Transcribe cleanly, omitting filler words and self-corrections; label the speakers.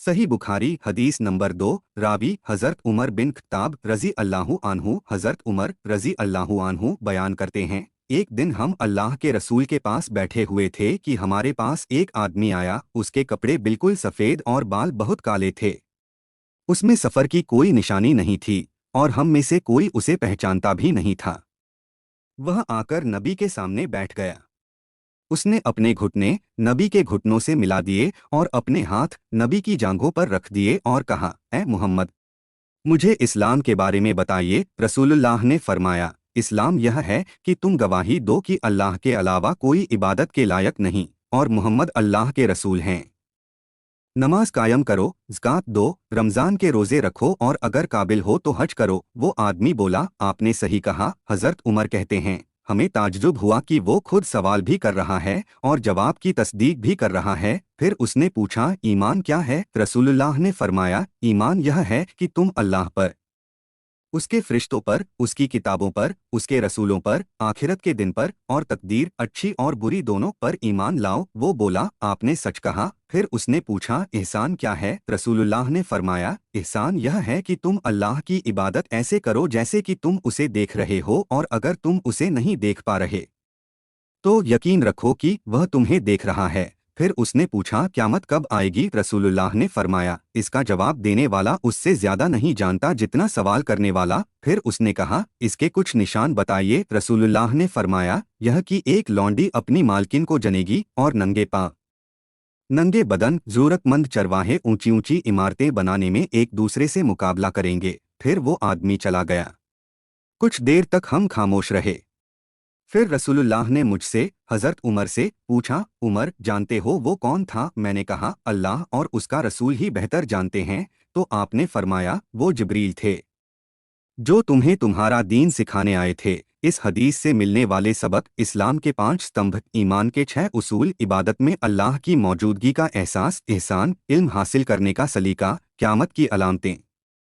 Speaker 1: सही बुखारी हदीस नंबर 2। रावी हज़रत उमर बिन खत्ताब रज़ी अल्लाहु अन्हु। हज़रत उमर रज़ी अल्लाहु अन्हु बयान करते हैं, एक दिन हम अल्लाह के रसूल के पास बैठे हुए थे कि हमारे पास एक आदमी आया। उसके कपड़े बिल्कुल सफ़ेद और बाल बहुत काले थे। उसमें सफ़र की कोई निशानी नहीं थी और हम में से कोई उसे पहचानता भी नहीं था। वह आकर नबी के सामने बैठ गया। उसने अपने घुटने नबी के घुटनों से मिला दिए और अपने हाथ नबी की जांघों पर रख दिए और कहा, ऐ मुहम्मद, मुझे इस्लाम के बारे में बताइए। रसूलुल्लाह ने फरमाया, इस्लाम यह है कि तुम गवाही दो कि अल्लाह के अलावा कोई इबादत के लायक नहीं और मुहम्मद अल्लाह के रसूल हैं। नमाज कायम करो, ज़कात दो, रमज़ान के रोज़े रखो और अगर काबिल हो तो हज करो। वो आदमी बोला, आपने सही कहा। हज़रत उमर कहते हैं, हमें ताज्जुब हुआ कि वो खुद सवाल भी कर रहा है और जवाब की तस्दीक भी कर रहा है। फिर उसने पूछा, ईमान क्या है? रसूलुल्लाह ने फरमाया, ईमान यह है कि तुम अल्लाह पर, उसके फरिश्तों पर, उसकी किताबों पर, उसके रसूलों पर, आखिरत के दिन पर और तकदीर अच्छी और बुरी दोनों पर ईमान लाओ। वो बोला, आपने सच कहा। फिर उसने पूछा, एहसान क्या है? रसूलुल्लाह ने फरमाया, एहसान यह है कि तुम अल्लाह की इबादत ऐसे करो जैसे कि तुम उसे देख रहे हो और अगर तुम उसे नहीं देख पा रहे तो यकीन रखो कि वह तुम्हें देख रहा है। फिर उसने पूछा, क़यामत कब आएगी? रसूलुल्लाह ने फरमाया, इसका जवाब देने वाला उससे ज्यादा नहीं जानता जितना सवाल करने वाला। फिर उसने कहा, इसके कुछ निशान बताइए। रसूलुल्लाह ने फरमाया, यह कि एक लौंडी अपनी मालकिन को जनेगी और नंगे पांव, नंगे बदन जरूरतमंद चरवाहे ऊंची ऊंची इमारतें बनाने में एक दूसरे से मुकाबला करेंगे। फिर वो आदमी चला गया। कुछ देर तक हम खामोश रहे। फिर रसूलुल्लाह ने मुझसे हज़रत उमर से पूछा, उमर, जानते हो वो कौन था? मैंने कहा, अल्लाह और उसका रसूल ही बेहतर जानते हैं। तो आपने फरमाया, वो जिब्रील थे जो तुम्हें तुम्हारा दीन सिखाने आए थे। इस हदीस से मिलने वाले सबक, इस्लाम के 5 स्तंभ, ईमान के 6 उसूल, इबादत में अल्लाह की मौजूदगी का एहसास, एहसान, इल्म हासिल करने का सलीका, क़यामत की अलामतें।